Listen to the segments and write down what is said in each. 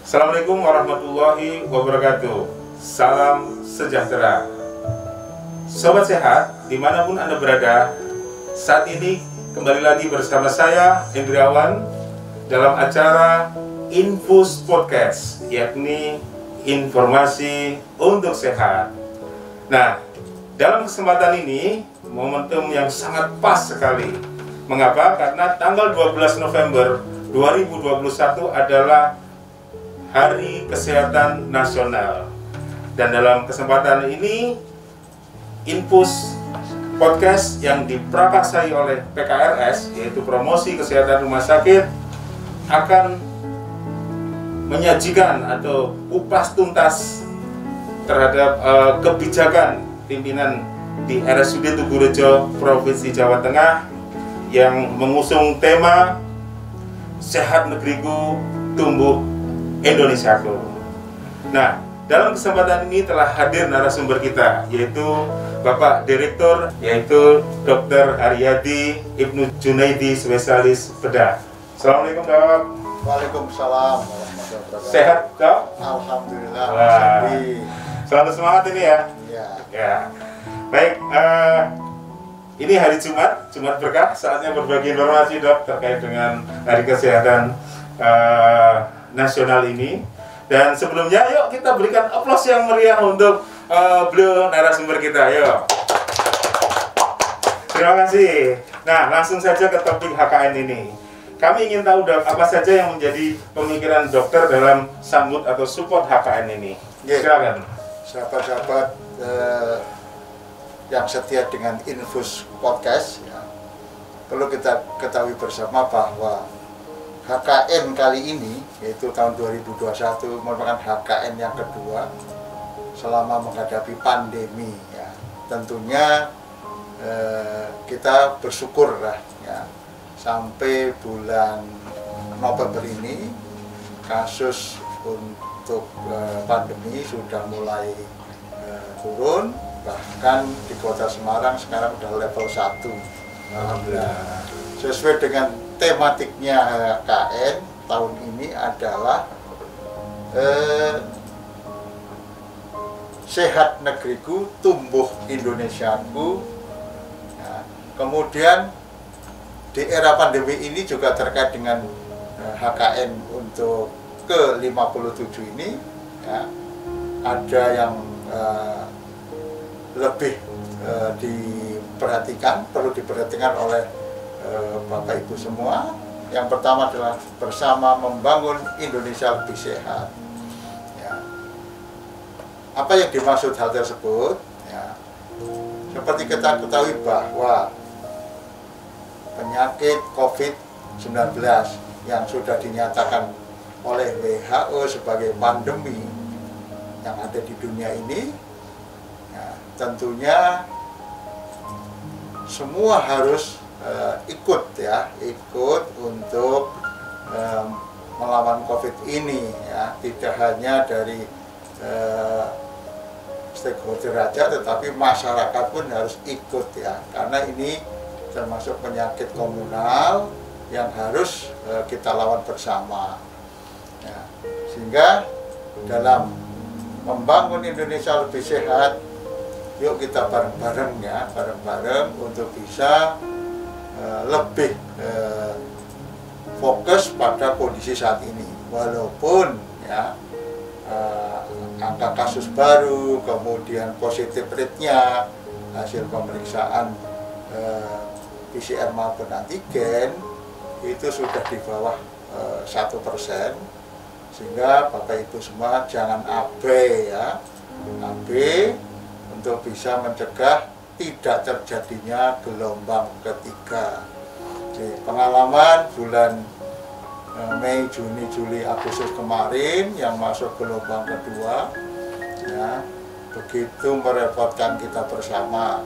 Assalamualaikum warahmatullahi wabarakatuh. Salam sejahtera. Sobat sehat, dimanapun Anda berada, saat ini kembali lagi bersama saya, Hendriawan, dalam acara Infus Podcast, yakni informasi untuk sehat. Nah, dalam kesempatan ini, momentum yang sangat pas sekali. Mengapa? Karena tanggal 12 November 2021 adalah Hari Kesehatan Nasional. Dan dalam kesempatan ini, Infus Podcast yang diprakarsai oleh PKRS, yaitu Promosi Kesehatan Rumah Sakit, akan menyajikan atau kupas tuntas terhadap kebijakan pimpinan di RSUD Tugurejo, Provinsi Jawa Tengah, yang mengusung tema Sehat Negeriku, Tumbuh Indonesiaku. Nah, dalam kesempatan ini telah hadir narasumber kita, yaitu Bapak Direktur, yaitu Dr. Haryadi Ibnu Junaidi, spesialis bedah. Assalamualaikum, Dok. Waalaikumsalam. Sehat, Dok? Alhamdulillah. Selalu semangat ini ya. Ya. Ya. Baik, ini hari Jumat berkah, saatnya berbagi informasi, Dok, terkait dengan Hari Kesehatan Nasional ini. Dan sebelumnya, yuk kita berikan aplaus yang meriah untuk beliau narasumber kita, yuk. Terima kasih. Nah, langsung saja ke topik HKN ini. Kami ingin tahu, Dok, apa saja yang menjadi pemikiran dokter dalam sambut atau support HKN ini. Silakan. Sahabat-sahabat yang setia dengan Infus Podcast, ya, perlu kita ketahui bersama bahwa HKN kali ini, yaitu tahun 2021, merupakan HKN yang kedua selama menghadapi pandemi. Ya. Tentunya kita bersyukur lah, ya, sampai bulan November ini kasus untuk pandemi sudah mulai turun. Bahkan di kota Semarang sekarang sudah level 1. Alhamdulillah. Sesuai dengan tematiknya HKN tahun ini adalah Sehat Negeriku, Tumbuh Indonesiaku. Ya. Kemudian di era pandemi ini juga terkait dengan HKN untuk ke-57 ini, ya, ada yang lebih diperhatikan, perlu diperhatikan oleh Bapak Ibu semua. Yang pertama adalah bersama membangun Indonesia lebih sehat. Ya. Apa yang dimaksud hal tersebut? Ya. Seperti kita ketahui bahwa penyakit COVID-19 yang sudah dinyatakan oleh WHO sebagai pandemi yang ada di dunia ini, ya, tentunya semua harus ikut untuk melawan COVID ini, ya. Tidak hanya dari stakeholder saja, tetapi masyarakat pun harus ikut, ya, karena ini termasuk penyakit komunal yang harus kita lawan bersama, ya. Sehingga dalam membangun Indonesia lebih sehat, yuk kita bareng-bareng, ya, bareng-bareng untuk bisa lebih fokus pada kondisi saat ini. Walaupun, ya, angka kasus baru, kemudian positif rate-nya, hasil pemeriksaan PCR maupun antigen itu sudah di bawah 1%, sehingga Bapak Ibu semua jangan abai, ya, abai untuk bisa mencegah tidak terjadinya gelombang ketiga. Jadi, pengalaman bulan Mei, Juni, Juli, Agustus kemarin yang masuk gelombang kedua, ya, begitu merepotkan kita bersama.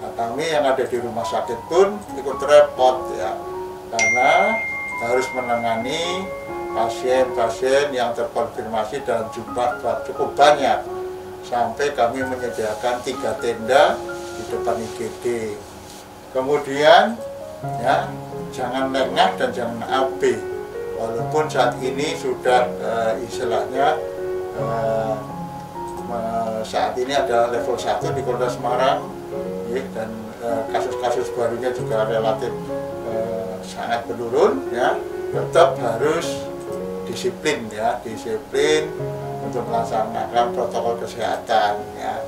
Nah, kami yang ada di rumah sakit pun ikut repot, ya, karena harus menangani pasien-pasien yang terkonfirmasi dalam jumlah cukup banyak, sampai kami menyediakan 3 tenda di depan IGD. Kemudian, ya, jangan lengah dan jangan abai. walaupun saat ini sudah istilahnya saat ini ada level 1 di Kota Semarang, ya, dan kasus-kasus barunya juga relatif sangat menurun, ya. Tetap harus disiplin, ya, disiplin untuk melaksanakan protokol kesehatan, ya.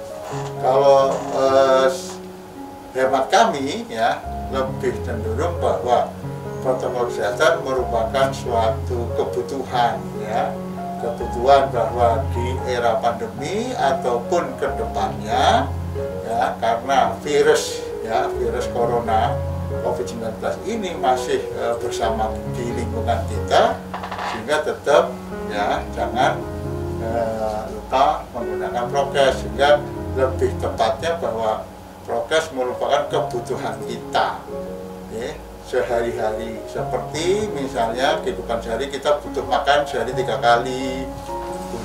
Kalau hemat kami, ya, lebih cenderung bahwa protokol kesehatan merupakan suatu kebutuhan, ya, kebutuhan bahwa di era pandemi ataupun kedepannya, ya, karena virus, ya, virus corona COVID-19 ini masih bersama di lingkungan kita, sehingga tetap, ya, jangan lupa menggunakan prokes, sehingga lebih tepatnya bahwa prokes merupakan kebutuhan kita, ya, sehari-hari. Seperti misalnya kehidupan sehari kita butuh makan sehari 3 kali,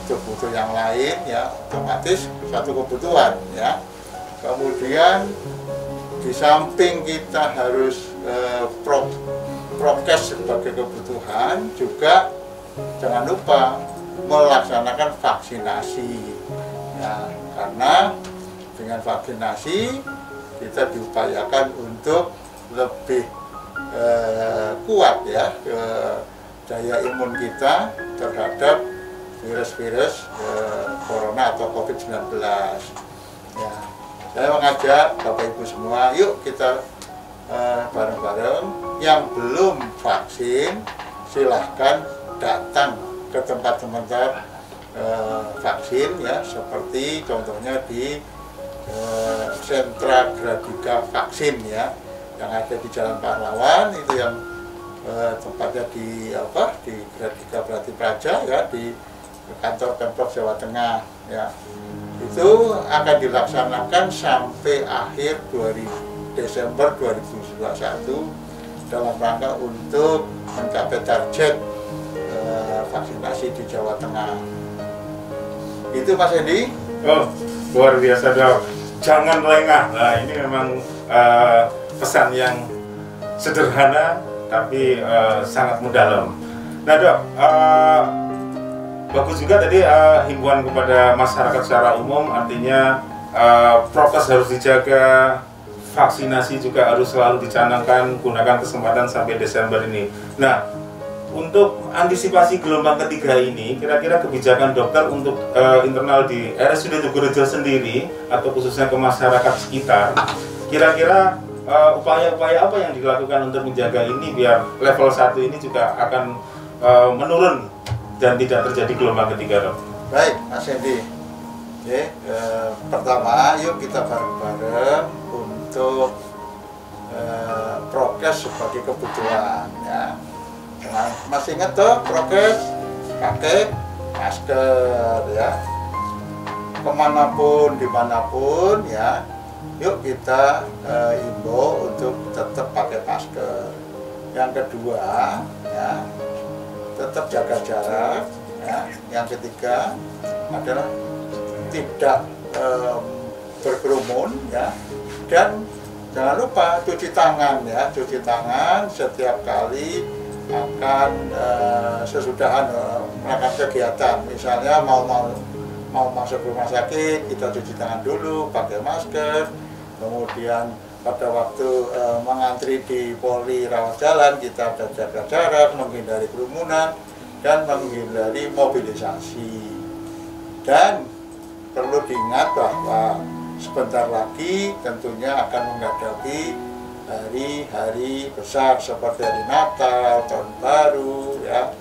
butuh yang lain, ya, otomatis satu kebutuhan, ya. Kemudian di samping kita harus prokes sebagai kebutuhan, juga jangan lupa melaksanakan vaksinasi, ya, karena dengan vaksinasi kita diupayakan untuk lebih kuat, ya, daya imun kita terhadap virus-virus corona atau COVID-19. Ya, saya mengajak Bapak Ibu semua, yuk kita bareng-bareng yang belum vaksin silahkan datang ke tempat-tempat vaksin, ya, seperti contohnya di sentra Gradika Vaksin, ya, yang ada di Jalan Pahlawan, itu yang tempatnya di Gradika Berarti Praja, ya, di kantor Pemprov Jawa Tengah, ya. Itu akan dilaksanakan sampai akhir Desember 2021 dalam rangka untuk mencapai target vaksinasi di Jawa Tengah. Itu Mas Hendy. Oh, luar biasa, Dok. Jangan lengah. Nah, ini memang pesan yang sederhana tapi sangat mendalam. Nah, Dok, bagus juga tadi himbauan kepada masyarakat secara umum, artinya prokes harus dijaga, vaksinasi juga harus selalu dicanangkan, gunakan kesempatan sampai Desember ini. Nah, untuk antisipasi gelombang ketiga ini, kira-kira kebijakan dokter untuk internal di RSUD Tugurejo sendiri atau khususnya ke masyarakat sekitar, kira-kira upaya-upaya apa yang dilakukan untuk menjaga ini biar level 1 ini juga akan menurun dan tidak terjadi gelombang ketiga, Dok? Baik, Mas Hendy. Oke, pertama, yuk kita bareng-bareng untuk prokes sebagai kebutuhan, ya. Nah, masih ingat toh prokes, pakai masker, ya, kemanapun dimanapun, ya. Yuk kita himbau untuk tetap pakai masker. Yang kedua, ya, tetap jaga jarak, ya. Yang ketiga adalah tidak berkerumun, ya, dan jangan lupa cuci tangan, ya, cuci tangan setiap kali akan sesudah melakukan kegiatan. Misalnya mau masuk rumah sakit, kita cuci tangan dulu, pakai masker. Kemudian pada waktu mengantri di Polri rawat jalan, kita jaga jarak, menghindari kerumunan dan menghindari mobilisasi. Dan perlu diingat bahwa sebentar lagi tentunya akan menghadapi hari-hari besar seperti hari Natal, Tahun Baru, ya.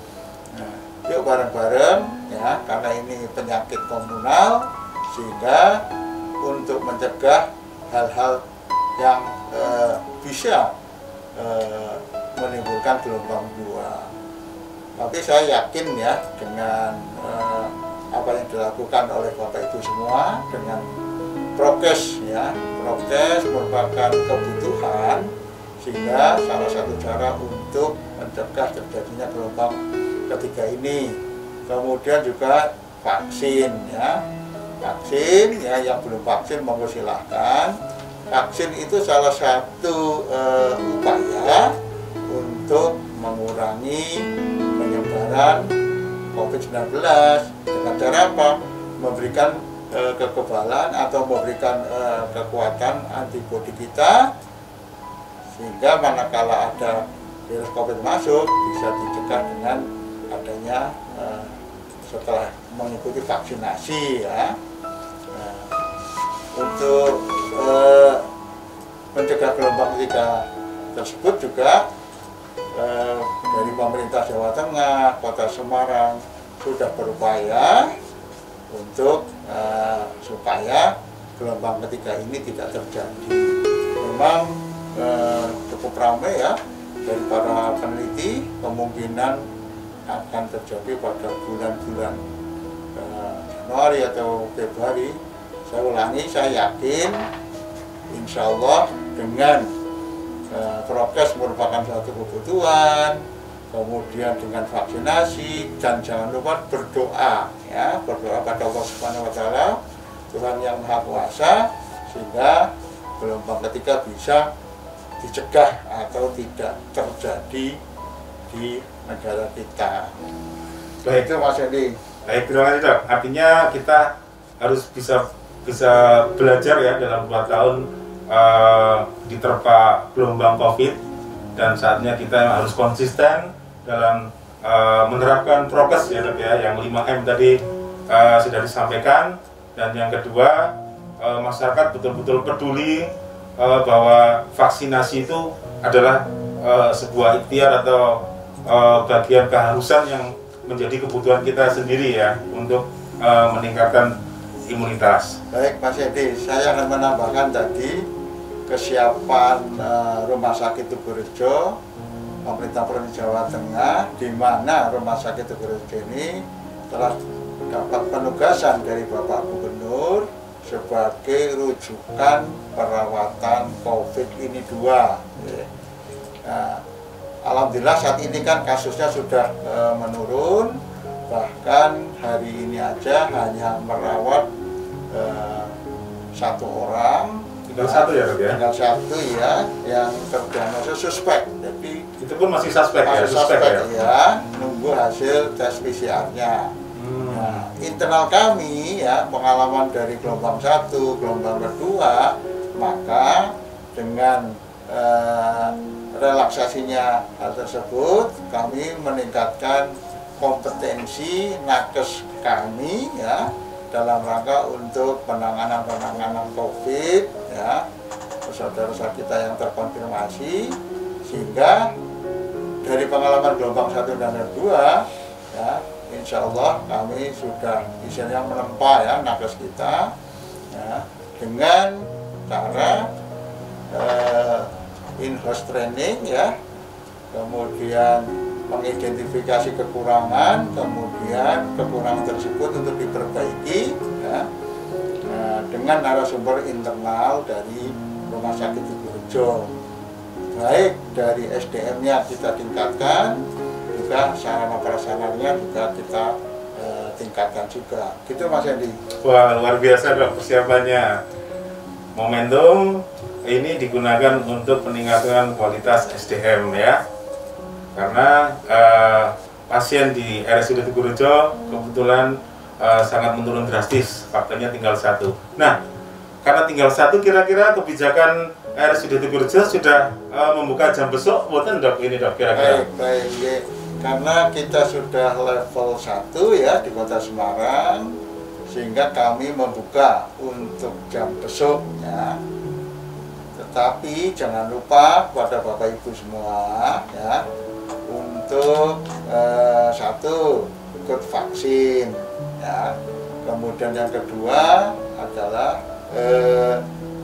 Nah, yuk bareng-bareng, ya, karena ini penyakit komunal, sehingga untuk mencegah hal-hal yang bisa menimbulkan gelombang 2. Tapi saya yakin, ya, dengan apa yang dilakukan oleh Bapak Ibu semua dengan prokes, ya, prokes merupakan kebutuhan, sehingga salah satu cara untuk mencegah terjadinya gelombang ketiga ini. Kemudian juga vaksin, ya, vaksin, ya, yang belum vaksin monggo silahkan. Vaksin itu salah satu upaya untuk mengurangi penyebaran penyebaran COVID-19 dengan cara apa? Memberikan kekebalan atau memberikan kekuatan antibodi kita, sehingga manakala ada virus COVID masuk bisa dicegah dengan adanya setelah mengikuti vaksinasi ya. Untuk mencegah gelombang ketiga tersebut juga dari pemerintah Jawa Tengah, Kota Semarang sudah berupaya untuk supaya gelombang ketiga ini tidak terjadi. Memang cukup ramai ya dari para peneliti, kemungkinan akan terjadi pada bulan-bulan Januari atau Februari. Saya ulangi, saya yakin insya Allah dengan prokes merupakan suatu kebutuhan, kemudian dengan vaksinasi, dan jangan lupa berdoa ya, berdoa pada Allah Subhanahu wa Ta'ala, Tuhan yang Maha Kuasa, sehingga gelombang ketiga bisa dicegah atau tidak terjadi di negara kita. Baik, itu Mas Hendy. Baik, terima kasih Dok. Artinya kita harus bisa belajar ya dalam 2 tahun diterpa gelombang COVID, dan saatnya kita harus konsisten dalam menerapkan prokes ya Dok ya, yang 5M tadi sudah disampaikan. Dan yang kedua, masyarakat betul-betul peduli bahwa vaksinasi itu adalah sebuah ikhtiar atau bagian keharusan yang menjadi kebutuhan kita sendiri ya untuk meningkatkan imunitas. Baik Mas Hendy, saya akan menambahkan tadi kesiapan Rumah Sakit Tugurejo, pemerintah Provinsi Jawa Tengah, di mana Rumah Sakit Tugurejo ini telah dapat penugasan dari Bapak Gubernur sebagai rujukan perawatan COVID ini 2. Nah, alhamdulillah saat ini kan kasusnya sudah menurun, bahkan hari ini aja hanya merawat 1 orang. Tinggal 1 ya Dok ya? Tinggal 1 ya, yang terdiagnosis suspek. Jadi itu pun masih suspek ya? Suspek ya, nunggu hasil tes PCR-nya. Nah, internal kami ya, pengalaman dari gelombang 1, gelombang kedua, maka dengan relaksasinya hal tersebut, kami meningkatkan kompetensi nakes kami ya dalam rangka untuk penanganan COVID ya, saudara-saudara kita yang terkonfirmasi, sehingga dari pengalaman gelombang 1 dan 2 ya, insya Allah kami sudah misalnya menempa ya nakes kita ya, dengan cara in-house training ya, kemudian mengidentifikasi kekurangan, kemudian kekurangan tersebut untuk diperbaiki ya, dengan narasumber internal dari Rumah Sakit Tugurejo. Baik dari SDM-nya kita tingkatkan, juga sarana prasarannya juga kita tingkatkan juga. Gitu Mas Hendy. Wah, luar biasa Dok persiapannya. Momentum ini digunakan untuk peningkatan kualitas SDM ya. Karena pasien di RSUD Tugurejo kebetulan sangat menurun drastis, faktanya tinggal 1. Nah, karena tinggal 1, kira-kira kebijakan RSUD Tugurejo sudah membuka jam besok, buatan Dok ini Dok kira-kira? Baik. Karena kita sudah level 1 ya di Kota Semarang, sehingga kami membuka untuk jam besok ya. Tetapi jangan lupa pada Bapak Ibu semua ya, untuk 1 ikut vaksin ya. Kemudian yang kedua adalah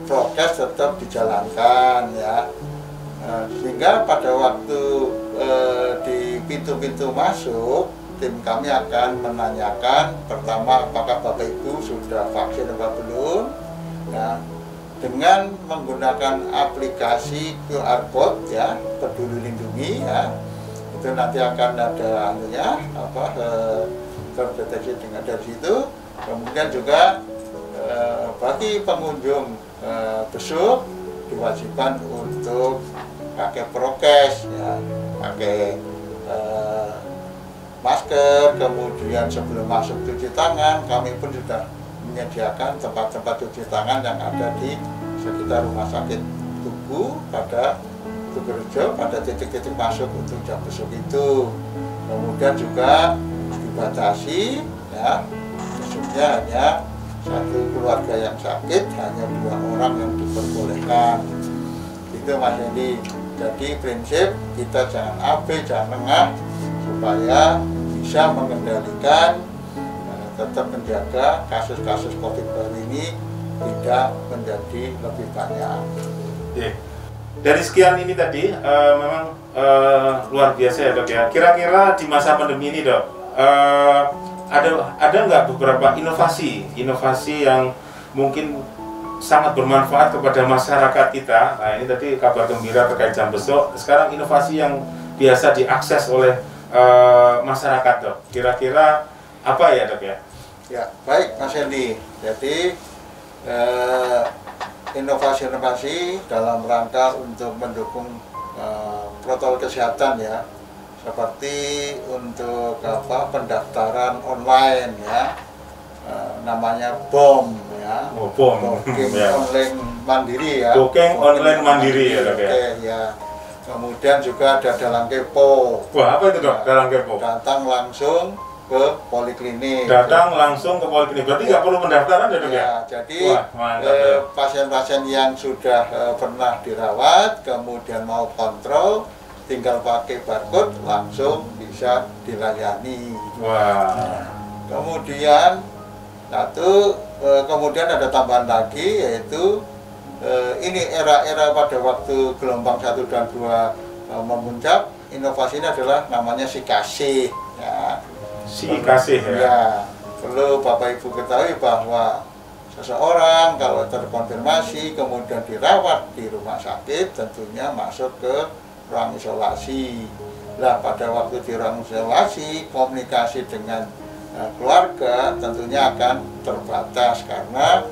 prokes tetap dijalankan ya. Sehingga pada waktu di pintu-pintu masuk, tim kami akan menanyakan pertama apakah Bapak Ibu sudah vaksin atau belum. Nah, dengan menggunakan aplikasi QR code ya, Peduli Lindungi ya, itu nanti akan ada anunya terdeteksi dengan dari situ. Kemudian juga bagi pengunjung besok diwajibkan untuk pakai prokes ya, pakai masker masker, kemudian sebelum masuk cuci tangan, kami pun sudah menyediakan tempat-tempat cuci tangan yang ada di sekitar rumah sakit Tugu pada Tugurejo, pada titik-titik masuk untuk jam besok itu. Kemudian juga dibatasi, ya, maksudnya hanya satu keluarga yang sakit, hanya 2 orang yang diperbolehkan. Itu Mas Hendy. Jadi prinsip kita jangan abai, jangan lengah, supaya bisa mengendalikan, tetap menjaga kasus-kasus COVID baru ini tidak menjadi lebih banyak. Dari sekian ini tadi memang luar biasa ya Dok ya. Kira-kira di masa pandemi ini Dok, ada nggak beberapa inovasi yang mungkin sangat bermanfaat kepada masyarakat kita? Nah ini tadi kabar gembira terkait jam besok. Sekarang inovasi yang biasa diakses oleh masyarakat Dok. Kira-kira apa ya Dok ya? Ya baik Mas Hendy. Jadi inovasi-inovasi dalam rangka untuk mendukung protokol kesehatan ya, seperti untuk pendaftaran online ya, namanya BOM ya, Booking ya. Online Mandiri ya, Booking Online Mandiri ya Dok ya. Ya. Kemudian juga ada Dalang Kepo. Wah apa itu Dok, Dalang Kepo? Datang langsung ke poliklinik. Datang langsung ke poliklinik, berarti nggak perlu pendaftaran ya Dok ya? Jadi pasien-pasien yang sudah pernah dirawat, kemudian mau kontrol, tinggal pakai barcode, langsung bisa dilayani. Wah. Kemudian kemudian ada tambahan lagi, yaitu ini era-era pada waktu gelombang 1 dan 2 memuncak, inovasi ini adalah namanya Sikasih ya. Sikasih ya. Ya, perlu Bapak Ibu ketahui bahwa seseorang kalau terkonfirmasi kemudian dirawat di rumah sakit, tentunya masuk ke ruang isolasi. Nah, pada waktu di ruang isolasi, komunikasi dengan keluarga tentunya akan terbatas karena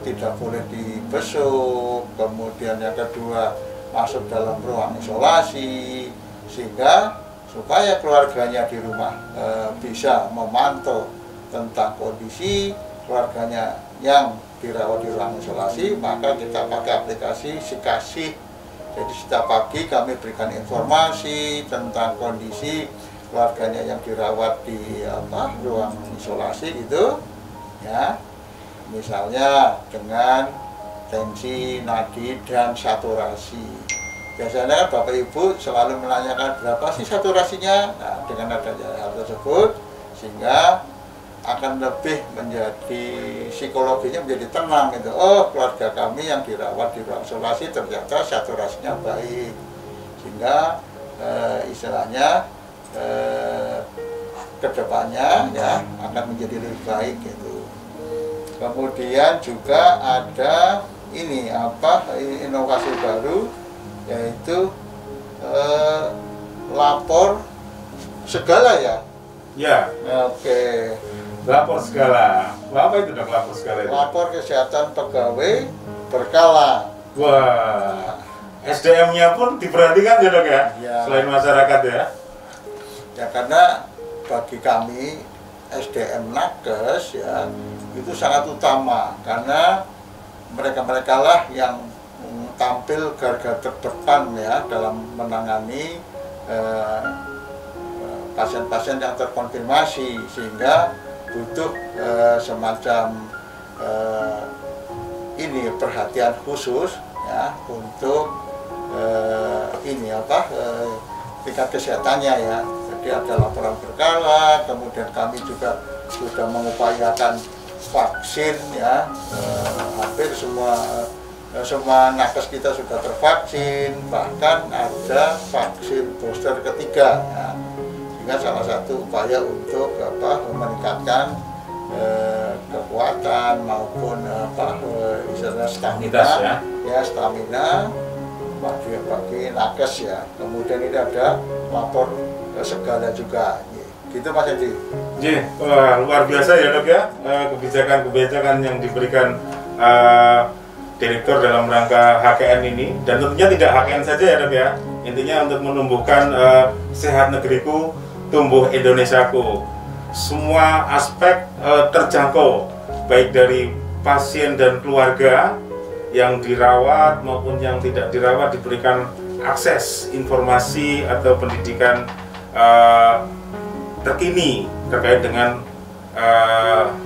tidak boleh dibesuk. Kemudian yang kedua, masuk dalam ruang isolasi, sehingga supaya keluarganya di rumah bisa memantau tentang kondisi keluarganya yang dirawat di ruang isolasi, maka kita pakai aplikasi Sikasih. Jadi setiap pagi kami berikan informasi tentang kondisi keluarganya yang dirawat di ruang isolasi itu, ya, misalnya dengan tensi, nadi, dan saturasi. Biasanya Bapak Ibu selalu menanyakan berapa sih saturasinya. Nah, dengan adanya hal tersebut, sehingga akan lebih menjadi psikologinya menjadi tenang gitu. Oh, keluarga kami yang dirawat di ruang isolasi ternyata saturasinya baik, sehingga istilahnya kedepannya ya akan menjadi lebih baik gitu. Kemudian juga ada ini inovasi baru, yaitu lapor segala ya. Ya. Oke. Lapor segala. Apa itu Dok lapor segala itu? Lapor kesehatan pegawai berkala. Wah. SDM-nya pun diperhatikan ya Dok ya? Ya. Selain masyarakat ya. Ya karena bagi kami SDM nakes ya itu sangat utama, karena mereka-mereka lah yang tampil garda terdepan ya dalam menangani pasien-pasien yang terkonfirmasi, sehingga butuh semacam ini perhatian khusus ya untuk tingkat kesehatannya ya. Jadi ada laporan berkala, kemudian kami juga sudah mengupayakan vaksin ya, hampir semua nakes kita sudah tervaksin, bahkan ada vaksin booster ketiga ya. Sehingga salah satu upaya untuk meningkatkan kekuatan maupun istilahnya stamina ya, stamina bagi nakes ya. Kemudian ini ada lapor segala juga gitu Mas Hendy. Wah, luar biasa ya Dok ya, kebijakan-kebijakan yang diberikan direktur dalam rangka HKN ini, dan tentunya tidak HKN saja ya Dok ya, intinya untuk menumbuhkan sehat negeriku, tumbuh Indonesiaku. Semua aspek terjangkau, baik dari pasien dan keluarga yang dirawat maupun yang tidak dirawat, diberikan akses informasi atau pendidikan terkini terkait dengan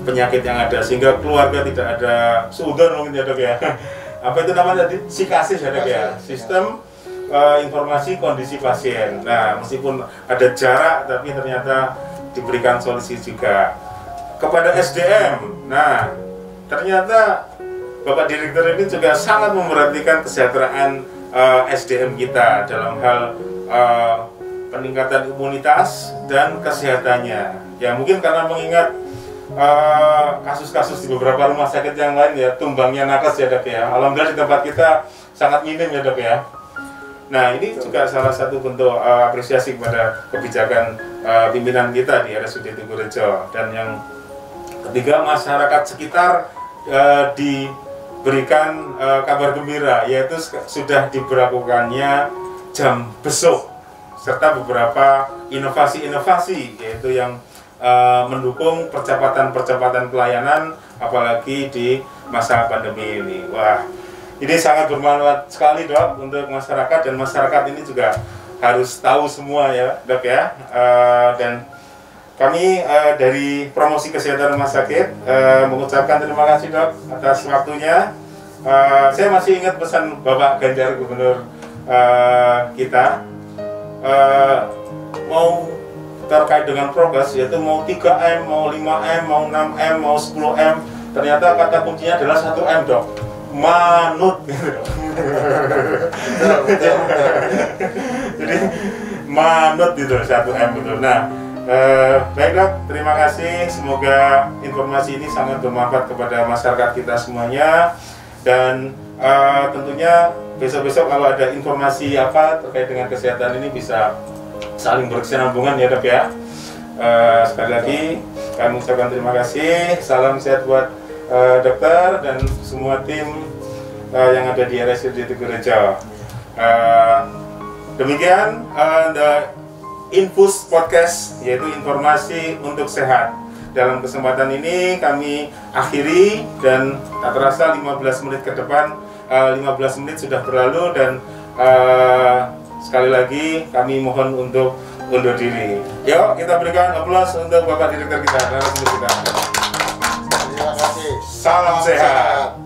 penyakit yang ada, sehingga keluarga tidak ada suudon mungkin ya dok ya. Apa itu namanya tadi? Psikasis ya dok ya, sistem informasi kondisi pasien. Nah, meskipun ada jarak tapi ternyata diberikan solusi juga kepada SDM. Nah, ternyata Bapak Direktur ini juga sangat memperhatikan kesejahteraan SDM kita dalam hal peningkatan imunitas dan kesehatannya. Ya mungkin karena mengingat kasus-kasus di beberapa rumah sakit yang lain ya, tumbangnya nakes ya dok ya. Alhamdulillah di tempat kita sangat minim ya dok ya. Nah ini juga salah satu bentuk apresiasi kepada kebijakan pimpinan kita di RSUD Tugurejo. Dan yang ketiga, masyarakat sekitar diberikan kabar gembira, yaitu sudah diberlakukannya jam besuk serta beberapa inovasi-inovasi, yaitu yang mendukung percepatan pelayanan apalagi di masa pandemi ini. Wah, ini sangat bermanfaat sekali dok untuk masyarakat, dan masyarakat ini juga harus tahu semua ya dok ya. Dan kami dari Promosi Kesehatan Rumah Sakit mengucapkan terima kasih dok atas waktunya. Saya masih ingat pesan Bapak Ganjar, Gubernur kita, mau terkait dengan progres, yaitu mau 3M, mau 5M, mau 6M, mau 10M. Ternyata kata kuncinya adalah 1M dok, manut gitu dok. Jadi manut gitu, 1M gitu. Nah, baik dok, terima kasih. Semoga informasi ini sangat bermanfaat kepada masyarakat kita semuanya. Dan tentunya besok-besok kalau ada informasi apa terkait dengan kesehatan ini bisa saling berkesinambungan ya dok ya. Sekali lagi kami ucapkan terima kasih. Salam sehat buat dokter dan semua tim yang ada di RSUD Tugurejo. Demikian The Infus Podcast, yaitu informasi untuk sehat. Dalam kesempatan ini kami akhiri, dan tak terasa 15 menit ke depan, 15 menit sudah berlalu, dan sekali lagi kami mohon untuk undur diri. Yuk kita berikan aplaus untuk Bapak Direktur kita. Terima kasih. Salam sehat.